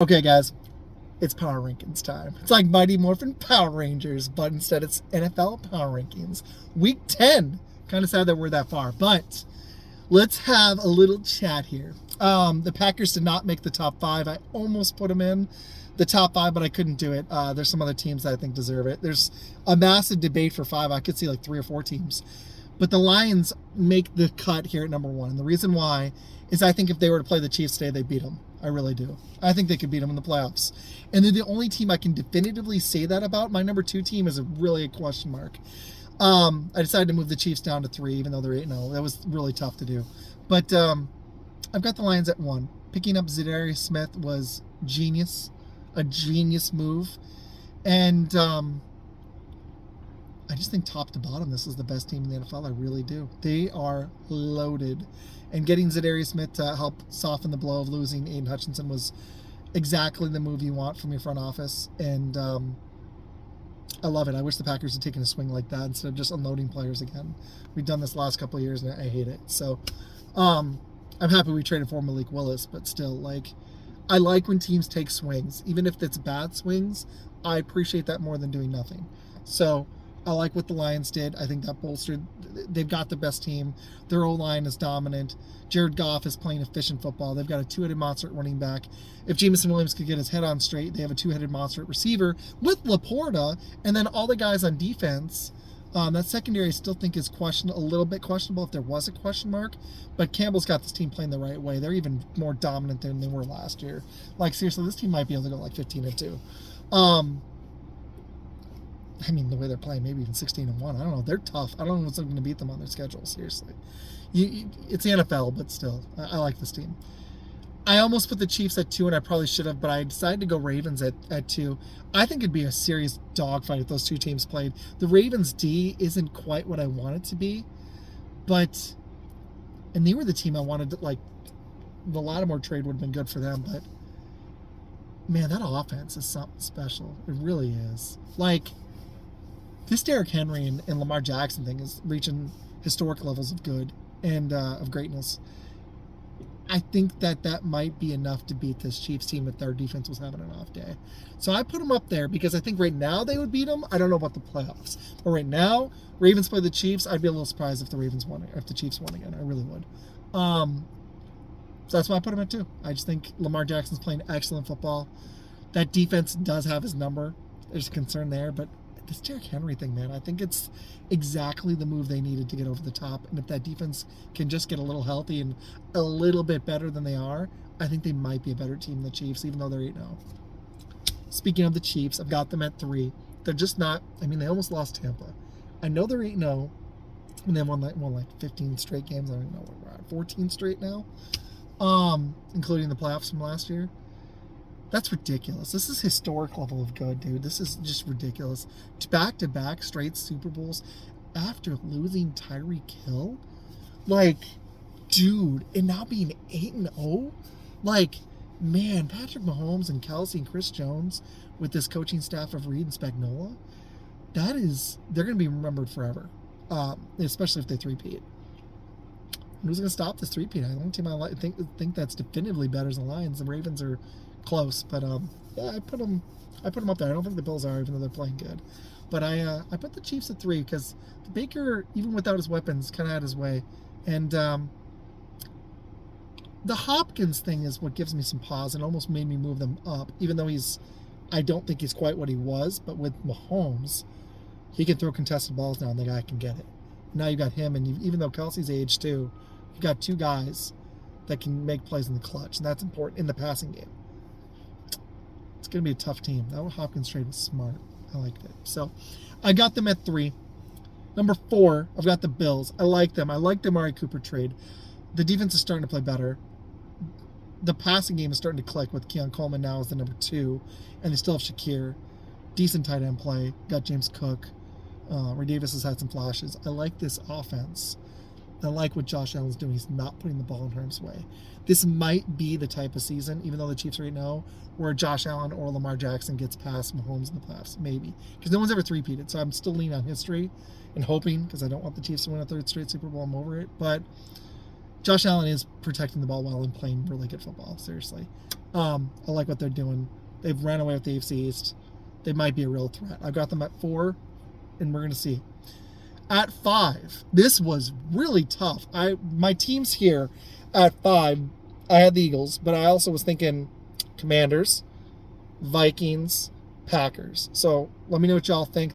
Okay, guys, it's Power Rankings time. It's like Mighty Morphin Power Rangers, but instead it's NFL Power Rankings. Week 10. Kind of sad that we're that far, but let's have a little chat here. The Packers did not make the top 5. I almost put them in the top 5, but I couldn't do it. There's some other teams that I think deserve it. There's a massive debate for 5. I could see like 3 or 4 teams. But the Lions make the cut here at number 1. And the reason why is I think if they were to play the Chiefs today, they'd beat them. I really do. I think they could beat them in the playoffs. And they're the only team I can definitively say that about. My number 2 team is really a question mark. I decided to move the Chiefs down to 3, even though they're 8-0. That was really tough to do. But I've got the Lions at 1. Picking up Za'Darius Smith was genius. A genius move. And I just think top to bottom, this is the best team in the NFL. I really do. They are loaded. And getting Za'Darius Smith to help soften the blow of losing Aiden Hutchinson was exactly the move you want from your front office. And I love it. I wish the Packers had taken a swing like that instead of just unloading players again. We've done this last couple of years, and I hate it. So I'm happy we traded for Malik Willis, but still, I like when teams take swings. Even if it's bad swings, I appreciate that more than doing nothing. So I like what the Lions did. I think that bolstered. They've got the best team. Their O-line is dominant. Jared Goff is playing efficient football. They've got a 2-headed monster at running back. If Jameson Williams could get his head on straight, they have a 2-headed monster at receiver with Laporta, and then all the guys on defense. That secondary I still think is a little bit questionable if there was a question mark, but Campbell's got this team playing the right way. They're even more dominant than they were last year. Seriously, this team might be able to go 15-2. I mean, the way they're playing, maybe even 16-1. I don't know. They're tough. I don't know what's going to beat them on their schedule, seriously. It's the NFL, but still, I like this team. I almost put the Chiefs at 2, and I probably should have, but I decided to go Ravens at 2. I think it'd be a serious dogfight if those two teams played. The Ravens D isn't quite what I want it to be, and they were the team I wanted to, the Lattimore trade would have been good for them, but man, that offense is something special. It really is. This Derrick Henry and Lamar Jackson thing is reaching historic levels of good and of greatness. I think that might be enough to beat this Chiefs team if their defense was having an off day. So I put them up there because I think right now they would beat them. I don't know about the playoffs. But right now, Ravens play the Chiefs. I'd be a little surprised if if the Chiefs won again. I really would. So that's why I put them at 2. I just think Lamar Jackson's playing excellent football. That defense does have his number. There's a concern there, but this Derrick Henry thing, man, I think it's exactly the move they needed to get over the top. And if that defense can just get a little healthy and a little bit better than they are, I think they might be a better team than the Chiefs, even though they're 8-0. Speaking of the Chiefs, I've got them at 3. They're just not, they almost lost Tampa. I know they're 8-0, and they won 15 straight games. I don't know where we're at. 14 straight now, including the playoffs from last year. That's ridiculous. This is historic level of good, dude. This is just ridiculous. Back-to-back straight Super Bowls after losing Tyreek Hill? Dude, and now being 8-0? Man, Patrick Mahomes and Kelsey and Chris Jones with this coaching staff of Reed and Spagnuolo, they're going to be remembered forever, especially if they three-peat. Who's going to stop this three-peat? The only team I think that's definitively better is the Lions. The Ravens are close, but yeah, I put them up there. I don't think the Bills are, even though they're playing good. But I put the Chiefs at 3 because Baker, even without his weapons, kind of had his way. And the Hopkins thing is what gives me some pause and almost made me move them up, even though I don't think he's quite what he was. But with Mahomes, he can throw contested balls now, and the guy can get it. Now you got him, and even though Kelsey's aged too, you got 2 guys that can make plays in the clutch, and that's important in the passing game. It's going to be a tough team. That Hopkins trade was smart. I liked it. So I got them at 3. Number 4, I've got the Bills. I like them. I like the Amari Cooper trade. The defense is starting to play better. The passing game is starting to click with Keon Coleman now as the number 2, and they still have Shakir. Decent tight end play. Got James Cook. Ray Davis has had some flashes. I like this offense. I like what Josh Allen's doing. He's not putting the ball in harm's way. This might be the type of season, even though the Chiefs right now, where Josh Allen or Lamar Jackson gets past Mahomes in the playoffs. Maybe. Because no one's ever three-peated, so I'm still leaning on history and hoping, because I don't want the Chiefs to win a 3rd straight Super Bowl. I'm over it. But Josh Allen is protecting the ball well and playing really good football. Seriously, I like what they're doing. They've ran away with the AFC East. They might be a real threat. I've got them at 4, and we're gonna see. At 5, this was really tough. My teams here at 5, I had the Eagles, but I also was thinking Commanders, Vikings, Packers. So let me know what y'all think.